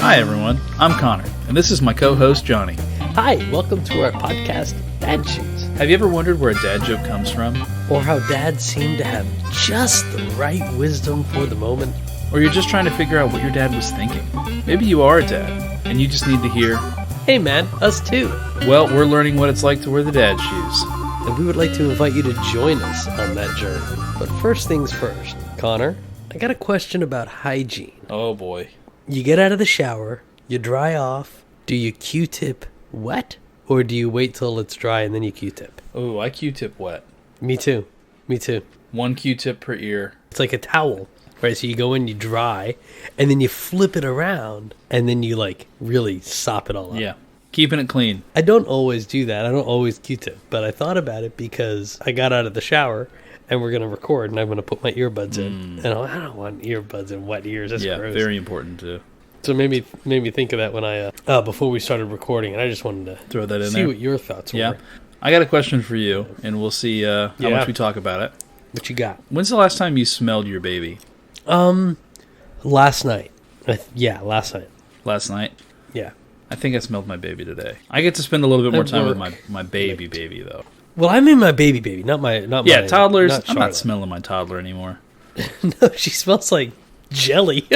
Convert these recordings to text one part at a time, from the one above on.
Hi everyone, I'm Connor, and this is my co-host Johnny. Hi, welcome to our podcast, Dad Shoes. Have you ever wondered where a dad joke comes from? Or how dads seem to have just the right wisdom for the moment? Or you're just trying to figure out what your dad was thinking? Maybe you are a dad, and you just need to hear, Hey man, us too. well, we're learning what it's like to wear the dad shoes. And we would like to invite you to join us on that journey. But first things first, Connor, I got a question about hygiene. Oh boy. You get out of the shower, you dry off, do you Q-tip wet? Or do you wait till it's dry and then you Q-tip? Oh, I Q-tip wet. Me too. One Q-tip per ear. It's like a towel, right? So you go in, you dry, and then you flip it around, and then you like really sop it all up. Yeah, keeping it clean. I don't always do that. I don't always Q-tip, but I thought about it because I got out of the shower and we're going to record and I'm going to put my earbuds in. And I don't want earbuds in wet ears. That's gross. Very important too. So it made me think of that when I before we started recording, and I just wanted to throw that in see there. what your thoughts were. Yeah. I got a question for you, and we'll see how much we talk about it. What you got? When's the last time you smelled your baby? Last night. Last night. Last night? Yeah. I think I smelled my baby today. I get to spend a little bit more time with my baby though. Well, I mean my baby, not my toddlers. Not I'm not smelling my toddler anymore. No, she smells like jelly.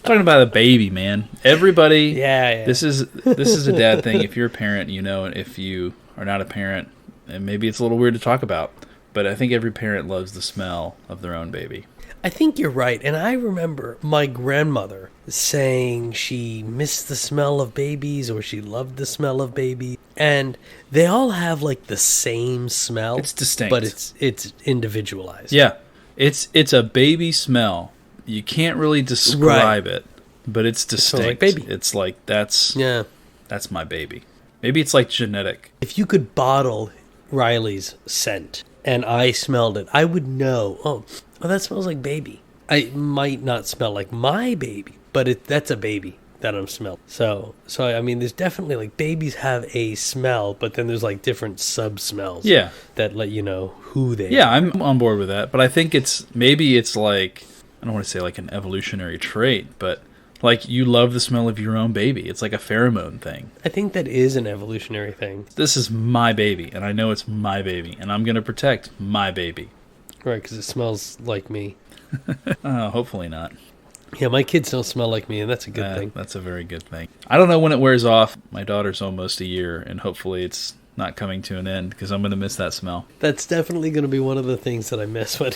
Talking about a baby, man. Everybody. Yeah. This is a dad thing. If you're a parent, you know. If you are not a parent, and maybe it's a little weird to talk about, but I think every parent loves the smell of their own baby. I think you're right. And I remember my grandmother saying she missed the smell of babies or she loved the smell of babies. And they all have like the same smell. It's distinct. But it's individualized. Yeah. It's a baby smell. You can't really describe it, but it's distinct. Like baby. It's like that's my baby. Maybe it's like genetic. If you could bottle Riley's scent and I smelled it, I would know, oh, that smells like baby. I might not smell like my baby, but that's a baby that I'm smelling. So I mean, there's definitely like babies have a smell, but then there's like different sub-smells that let you know who they are. Yeah, I'm on board with that, but I think it's like, I don't want to say like an evolutionary trait, but like you love the smell of your own baby. It's like a pheromone thing. I think that is an evolutionary thing. This is my baby, and I know it's my baby, and I'm going to protect my baby. Right, because it smells like me. Hopefully not. Yeah, my kids don't smell like me, and that's a good thing. That's a very good thing. I don't know when it wears off. My daughter's almost a year, and hopefully it's not coming to an end, because I'm going to miss that smell. That's definitely going to be one of the things that I miss when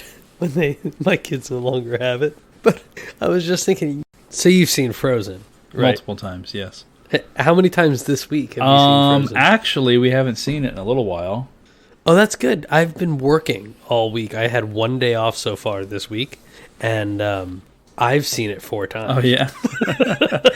my kids no longer have it. But I was just thinking, so you've seen Frozen, right? Multiple times, yes. How many times this week have you seen Frozen? Actually, we haven't seen it in a little while. Oh, that's good. I've been working all week. I had one day off so far this week, and I've seen it 4 times. Oh, yeah?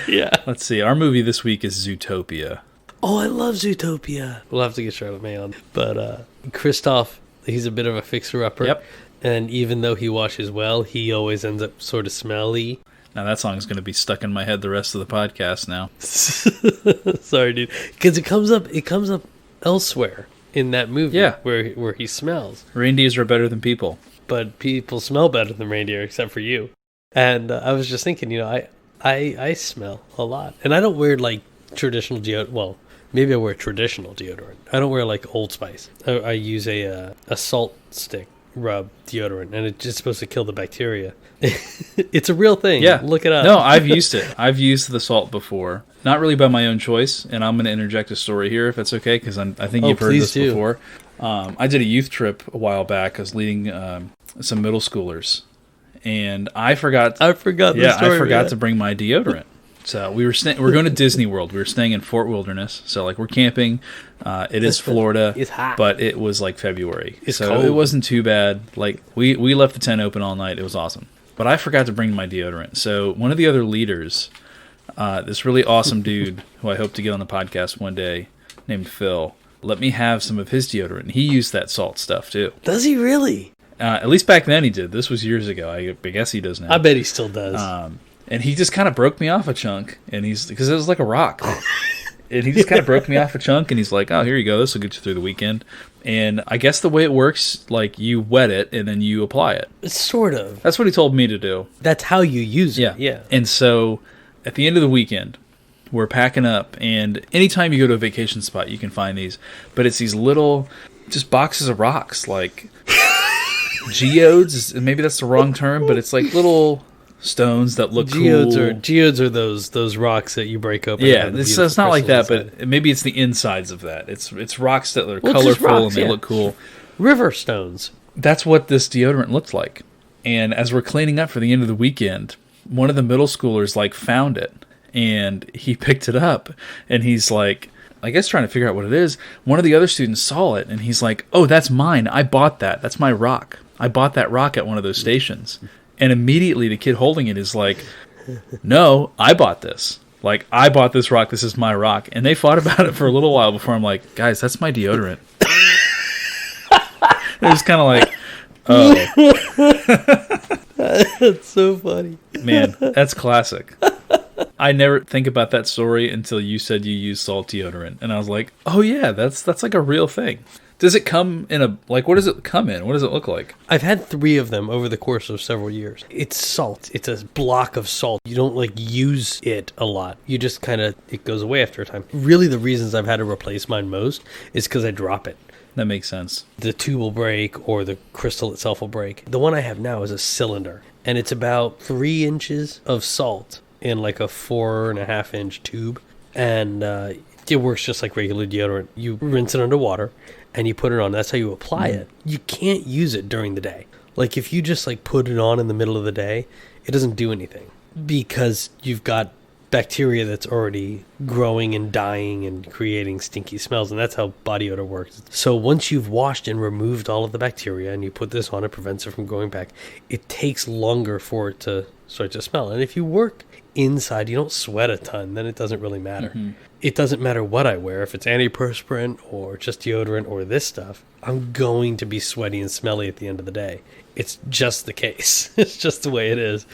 Yeah. Let's see. Our movie this week is Zootopia. Oh, I love Zootopia. We'll have to get Charlotte May on. But Kristoff, he's a bit of a fixer-upper. Yep. And even though he washes well, he always ends up sort of smelly. Now that song's going to be stuck in my head the rest of the podcast now. Sorry, dude. Because it comes up elsewhere in that movie where he smells. Reindeers are better than people. But people smell better than reindeer, except for you. And I was just thinking, I smell a lot. And I don't wear, like, traditional deodorant. Well, maybe I wear traditional deodorant. I don't wear, like, Old Spice. I use a salt stick rub deodorant, and it's just supposed to kill the bacteria. It's a real thing. Yeah. Look it up. No, I've used it. I've used the salt before. Not really by my own choice, and I'm going to interject a story here if it's okay, because I think you've heard this before. I did a youth trip a while back. I was leading some middle schoolers, and I forgot to bring my deodorant. So we were we're going to Disney World. We were staying in Fort Wilderness. So like we're camping. It is Florida. It's hot. But it was like February. It's so cold. It wasn't too bad. Like we left the tent open all night. It was awesome. But I forgot to bring my deodorant. So one of the other leaders, this really awesome dude who I hope to get on the podcast one day, named Phil, let me have some of his deodorant. He used that salt stuff too. Does he really? At least back then he did. This was years ago. I guess he does now. I bet he still does. And he just kind of broke me off a chunk, and because it was like a rock. And he just kind of broke me off a chunk, and he's like, oh, here you go. This will get you through the weekend. And I guess the way it works, like you wet it, and then you apply it. Sort of. That's what he told me to do. That's how you use it. Yeah. And so at the end of the weekend, we're packing up, and anytime you go to a vacation spot, you can find these. But it's these little, just boxes of rocks, like geodes. Maybe that's the wrong term, but it's like little stones that look geodes cool. Geodes are those rocks that you break open. Yeah, it's not like that, but maybe it's the insides of that. It's rocks that are colorful rocks, and they look cool. River stones. That's what this deodorant looked like. And as we're cleaning up for the end of the weekend, one of the middle schoolers found it. And he picked it up, and he's like, I guess trying to figure out what it is. One of the other students saw it, and he's like, "Oh, that's mine. I bought that. That's my rock. I bought that rock at one of those stations." And immediately the kid holding it is like, "No, I bought this. Like, I bought this rock. This is my rock." And they fought about it for a little while before I'm like, "Guys, that's my deodorant." It was kind of like, oh. That's so funny. Man, that's classic. I never think about that story until you said you use salt deodorant. And I was like, oh yeah, that's like a real thing. Does it come in what does it come in? What does it look like? I've had 3 of them over the course of several years. It's salt. It's a block of salt. You don't use it a lot. You just it goes away after a time. Really, the reasons I've had to replace mine most is because I drop it. That makes sense. The tube will break or the crystal itself will break. The one I have now is a cylinder, and it's about 3 inches of salt in like a 4.5-inch tube, and it works just like regular deodorant. You rinse it under water and you put it on. That's how you apply it. You can't use it during the day. Like if you just put it on in the middle of the day, it doesn't do anything because you've got bacteria that's already growing and dying and creating stinky smells, and that's how body odor works. So once you've washed and removed all of the bacteria and you put this on, it prevents it from going back. It takes longer for it to start to smell. And if you work inside, you don't sweat a ton, then it doesn't really matter. It doesn't matter what I wear, if it's antiperspirant or just deodorant or this stuff, I'm going to be sweaty and smelly at the end of the day. It's just the case. It's just the way it is,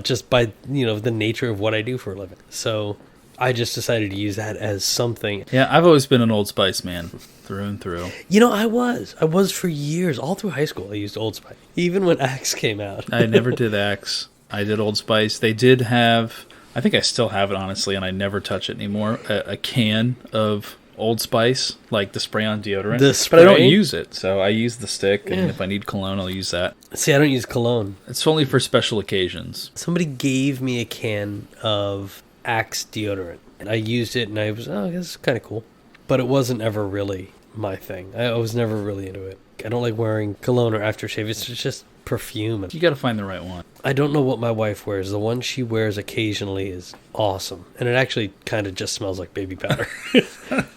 just by the nature of what I do for a living. So I just decided to use that as something. Yeah, I've always been an Old Spice man, through and through. I was for years. All through high school I used Old Spice, even when Axe came out. I never did Axe. I did Old Spice. They did have, I think I still have it, honestly, and I never touch it anymore, a can of Old Spice, like the spray-on deodorant. But I don't use it, so I use the stick, and if I need cologne, I'll use that. See, I don't use cologne. It's only for special occasions. Somebody gave me a can of Axe deodorant, and I used it, and I was, this is kind of cool. But it wasn't ever really my thing. I was never really into it. I don't like wearing cologne or aftershave. It's just perfume. You got to find the right one. I don't know what my wife wears. The one she wears occasionally is awesome, and it actually kind of just smells like baby powder.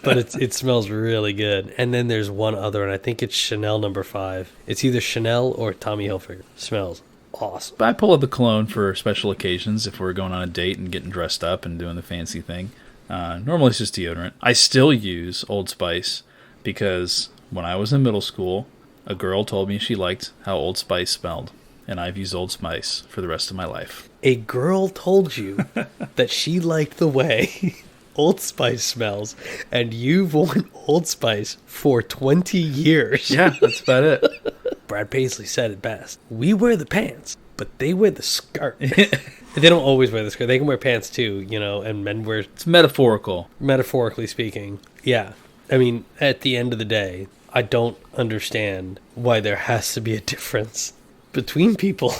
But it smells really good. And then there's one other, and I think it's Chanel No. 5. It's either Chanel or Tommy Hilfiger. Smells awesome. But I pull out the cologne for special occasions if we're going on a date and getting dressed up and doing the fancy thing. Normally it's just deodorant. I still use Old Spice because when I was in middle school, a girl told me she liked how Old Spice smelled, and I've used Old Spice for the rest of my life. A girl told you that she liked the way Old Spice smells, and you've worn Old Spice for 20 years. Yeah, that's about it. Brad Paisley said it best. We wear the pants, but they wear the skirt. They don't always wear the skirt. They can wear pants too, and men wear... It's metaphorical. Metaphorically speaking. Yeah. I mean, at the end of the day, I don't understand why there has to be a difference between people.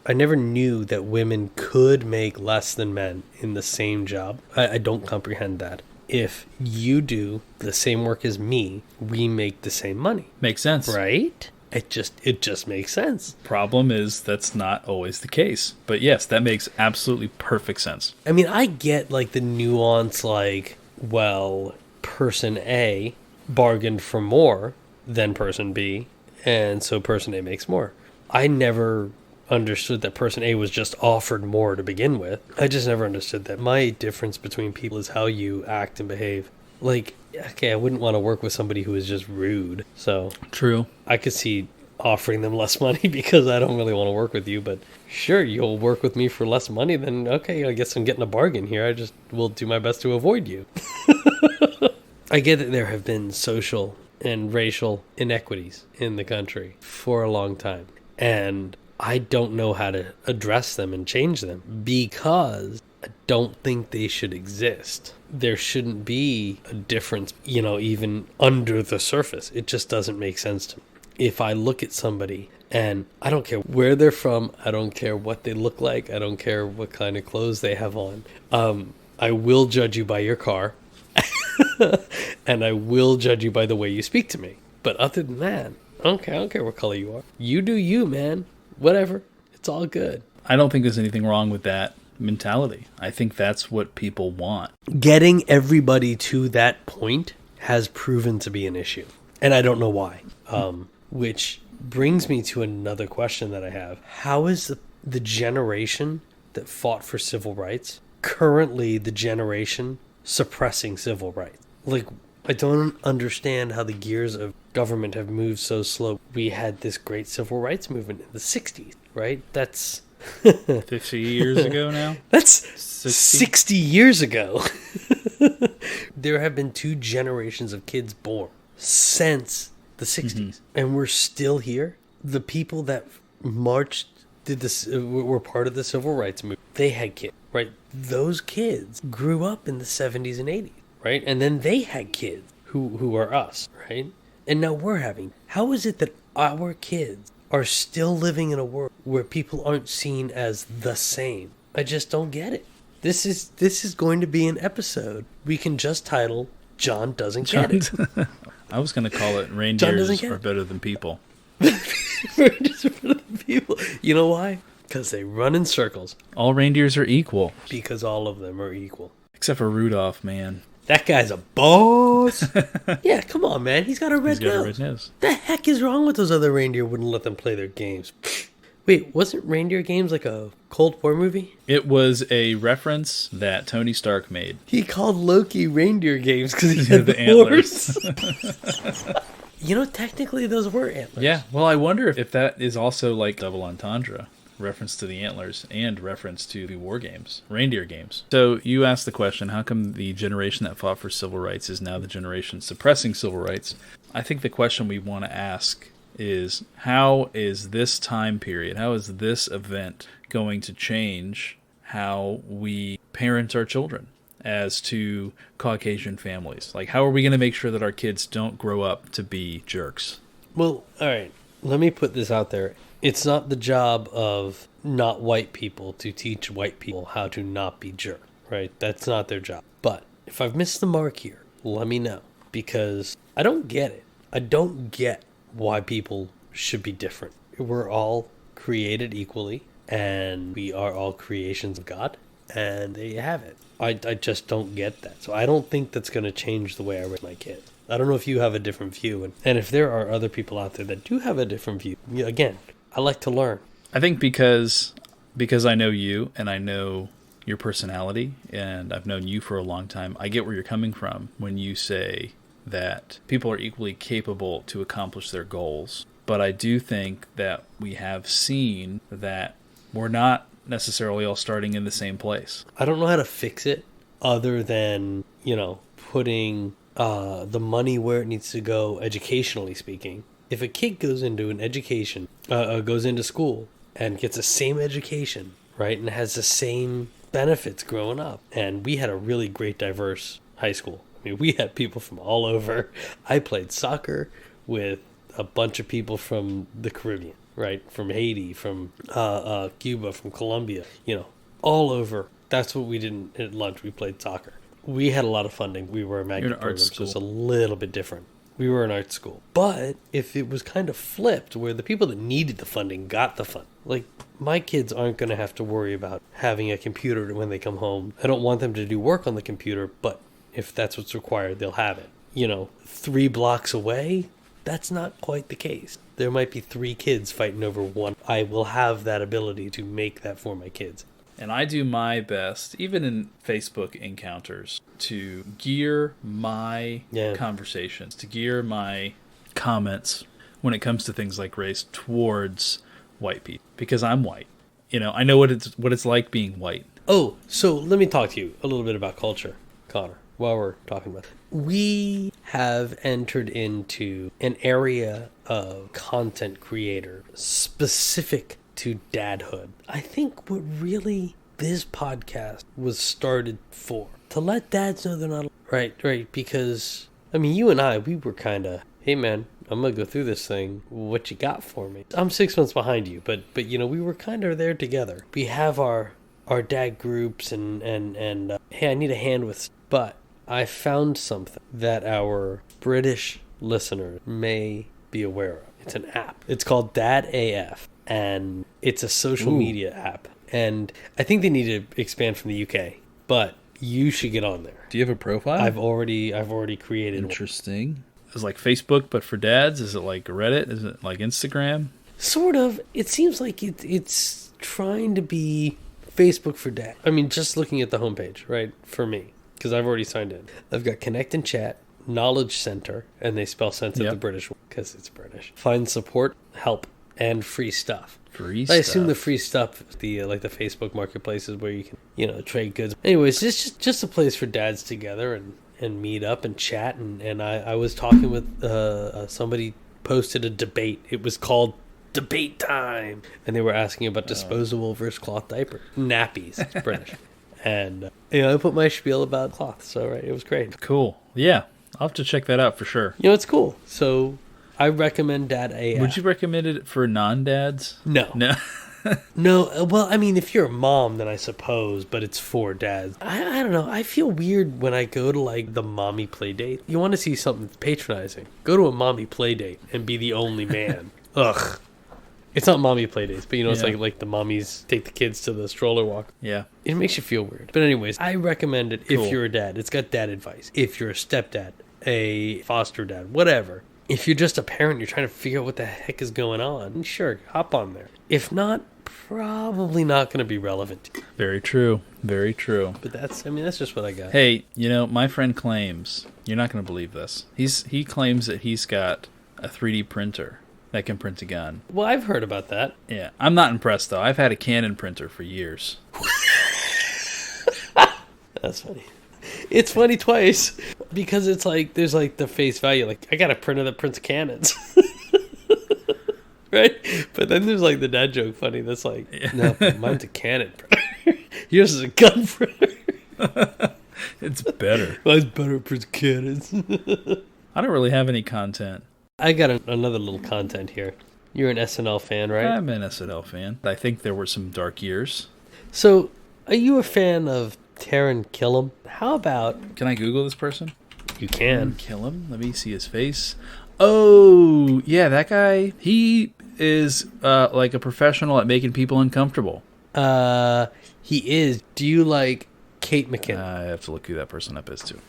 I never knew that women could make less than men in the same job. I don't comprehend that. If you do the same work as me, we make the same money. Makes sense. Right? It just makes sense. Problem is that's not always the case. But yes, that makes absolutely perfect sense. I mean, I get the nuance, person A bargained for more than person B, and so person A makes more. I never understood that person A was just offered more to begin with. I just never understood that. My difference between people is how you act and behave. I wouldn't want to work with somebody who is just rude. So true. I could see offering them less money because I don't really want to work with you, but sure, you'll work with me for less money, then okay, I guess I'm getting a bargain here. I just will do my best to avoid you. I get that there have been social and racial inequities in the country for a long time, and I don't know how to address them and change them because I don't think they should exist. There shouldn't be a difference, even under the surface. It just doesn't make sense to me. If I look at somebody and I don't care where they're from, I don't care what they look like, I don't care what kind of clothes they have on, I will judge you by your car and I will judge you by the way you speak to me. But other than that, I don't care what color you are. You do you, man. Whatever. It's all good. I don't think there's anything wrong with that mentality. I think that's what people want. Getting everybody to that point has proven to be an issue. And I don't know why. Which brings me to another question that I have. How is the generation that fought for civil rights currently the generation suppressing civil rights? Like, I don't understand how the gears of government have moved so slow. We had this great civil rights movement in the 60s, right? That's 50 years ago now? That's 60 years ago. There have been 2 generations of kids born since the 60s, and we're still here. The people that marched, did this, were part of the civil rights movement, they had kids, right? Those kids grew up in the 70s and 80s, right? And then they had kids who are us, right? And now we're having. How is it that our kids are still living in a world where people aren't seen as the same? I just don't get it. This is going to be an episode we can just title John Doesn't Get It. I was going to call it Reindeers Are Better Than People. Reindeers are better than people. You know why? Because they run in circles. All reindeers are equal. Because all of them are equal. Except for Rudolph, man. That guy's a boss. Yeah, come on, man. He's got a red nose. The heck is wrong with those other reindeer wouldn't let them play their games? Wait, wasn't Reindeer Games like a Cold War movie? It was a reference that Tony Stark made. He called Loki Reindeer Games because he had the antlers. Technically those were antlers. Yeah, well, I wonder if that is also like double entendre. Reference to the antlers and reference to the war games, reindeer games. So you asked the question, how come the generation that fought for civil rights is now the generation suppressing civil rights? I think the question we want to ask is, how is this time period, how is this event going to change how we parent our children as to Caucasian families? Like, how are we going to make sure that our kids don't grow up to be jerks? Well, all right, let me put this out there. It's not the job of not white people to teach white people how to not be jerks, right? That's not their job. But if I've missed the mark here, let me know. Because I don't get it. I don't get why people should be different. We're all created equally, and we are all creations of God, and there you have it. I just don't get that. So I don't think that's going to change the way I raise my kids. I don't know if you have a different view. And if there are other people out there that do have a different view, again, I like to learn. I think because I know you and I know your personality and I've known you for a long time, I get where you're coming from when you say that people are equally capable to accomplish their goals. But I do think that we have seen that we're not necessarily all starting in the same place. I don't know how to fix it other than, putting the money where it needs to go educationally speaking. If a kid goes into an education, goes into school and gets the same education, right, and has the same benefits growing up, and we had a really great diverse high school. I mean, we had people from all over. I played soccer with a bunch of people from the Caribbean, right, from Haiti, from Cuba, from Colombia, all over. That's what we did at lunch. We played soccer. We had a lot of funding. We were a magnet program, so it's a little bit different. We were an art school. But if it was kind of flipped, where the people that needed the funding got the fund, like, my kids aren't going to have to worry about having a computer when they come home. I don't want them to do work on the computer, but if that's what's required, they'll have it. 3 blocks away, that's not quite the case. There might be 3 kids fighting over one. I will have that ability to make that for my kids. And I do my best, even in Facebook encounters, to gear my conversations, to gear my comments when it comes to things like race towards white people. Because I'm white. I know what it's like being white. Oh, so let me talk to you a little bit about culture, Connor, while we're talking about it. We have entered into an area of content creator specific to dadhood. I think what really this podcast was started for. To let dads know they're not... Right. Because, I mean, you and I, we were kind of, hey, man, I'm going to go through this thing. What you got for me? I'm 6 months behind you, but you know, we were kind of there together. We have our dad groups and hey, I need a hand with... But I found something that our British listeners may be aware of. It's an app. It's called Dad AF, and it's a social media app. And I think they need to expand from the UK, but you should get on there. Do you have a profile? I've already created Interesting. One. It's like Facebook, but for dads? Is it like Reddit? Is it like Instagram? Sort of. It seems like it's trying to be Facebook for dad. I mean, just looking at the homepage, right, for me, because I've already signed in. I've got Connect and Chat, Knowledge Center, and they spell center the British because it's British. Find support, help, and free stuff. I assume the free stuff, the like the Facebook marketplaces where you can, trade goods. Anyways, it's just a place for dads together and meet up and chat. And I was talking with somebody posted a debate. It was called Debate Time, and they were asking about disposable versus cloth diaper nappies. It's British, and I put my spiel about cloth. So it was great. Cool. Yeah, I'll have to check that out for sure. It's cool. So. I recommend Dad AF. Would you recommend it for non-dads? No. No. Well, I mean, if you're a mom, then I suppose, but it's for dads. I don't know. I feel weird when I go to, like, the mommy play date. You want to see something patronizing. Go to a mommy play date and be the only man. Ugh. It's not mommy play dates, but, it's like the mommies take the kids to the stroller walk. Yeah. It makes you feel weird. But anyways, I recommend it if you're a dad. It's got dad advice. If you're a stepdad, a foster dad, whatever. If you're just a parent, you're trying to figure out what the heck is going on, sure, hop on there. If not, probably not going to be relevant. Very true. Very true. But that's just what I got. Hey, my friend claims, you're not going to believe this. He claims that he's got a 3D printer that can print a gun. Well, I've heard about that. Yeah, I'm not impressed, though. I've had a Canon printer for years. That's funny. It's funny twice because it's like there's like the face value. Like I got a printer that prints cannons, right? But then there's like the dad joke funny. That's like, no, mine's a cannon printer. Yours is a gun printer. It's better. Mine's better at prints cannons. I don't really have any content. I got another little content here. You're an SNL fan, right? I'm an SNL fan. I think there were some dark years. So, are you a fan of Taran Killam? How about... Can I Google this person? You can. Killam? Let me see his face. Oh, yeah, that guy. He is like a professional at making people uncomfortable. He is. Do you like Kate McKinnon? I have to look who that person up is, too.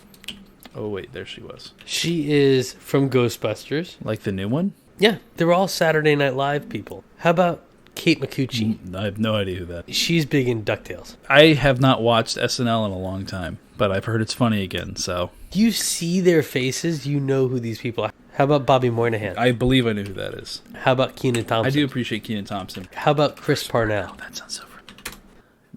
Oh, wait, there she was. She is from Ghostbusters. Like the new one? Yeah, they're all Saturday Night Live people. How about Kate McCucci? I have no idea who that is. She's big in DuckTales. I have not watched SNL in a long time, but I've heard it's funny again, so... You see their faces, you know who these people are. How about Bobby Moynihan? I believe I knew who that is. How about Kenan Thompson? I do appreciate Kenan Thompson. How about Chris Parnell? Oh, that sounds so familiar.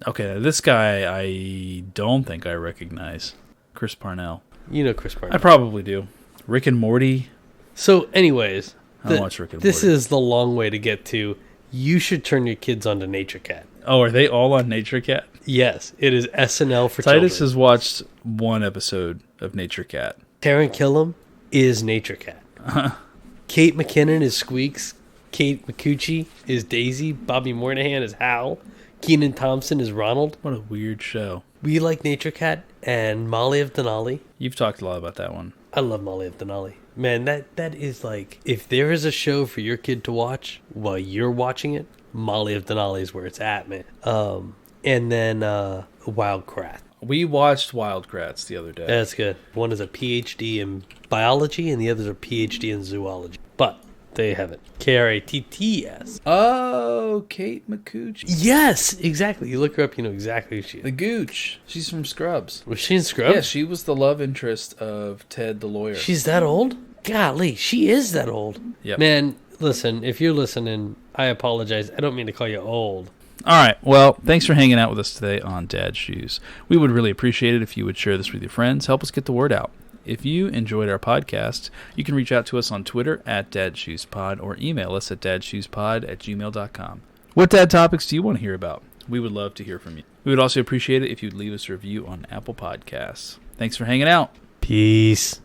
Okay, this guy I don't think I recognize. Chris Parnell. You know Chris Parnell. I probably do. Rick and Morty. So, anyways... I don't watch Rick and Morty. This is the long way to get to... You should turn your kids on to Nature Cat. Oh, are they all on Nature Cat? Yes, it is SNL for Titus children. has watched one episode of Nature Cat. Taran Killam is Nature Cat. Kate McKinnon is Squeaks. Kate McCucci is Daisy. Bobby Moynihan is Hal. Kenan Thompson is Ronald. What a weird show. We like Nature Cat and Molly of Denali. You've talked a lot about that one. I love Molly of Denali. Man, that is like, if there is a show for your kid to watch while you're watching it, Molly of Denali is where it's at, man. And then Wild Kratts. We watched Wild Kratts the other day. That's good. One is a PhD in biology and the other is a PhD in zoology. But they have it. Kratts. Oh, Kate McCucci. Yes, exactly. You look her up, you know exactly who she is. The Gooch. She's from Scrubs. Was she in Scrubs? Yeah, she was the love interest of Ted the lawyer. She's that old? Golly, she is that old. Yep. Man, listen, if you're listening, I apologize. I don't mean to call you old. All right. Well, thanks for hanging out with us today on Dad Shoes. We would really appreciate it if you would share this with your friends. Help us get the word out. If you enjoyed our podcast, you can reach out to us on Twitter at DadShoesPod or email us at dadshoespod@gmail.com. What dad topics do you want to hear about? We would love to hear from you. We would also appreciate it if you'd leave us a review on Apple Podcasts. Thanks for hanging out. Peace.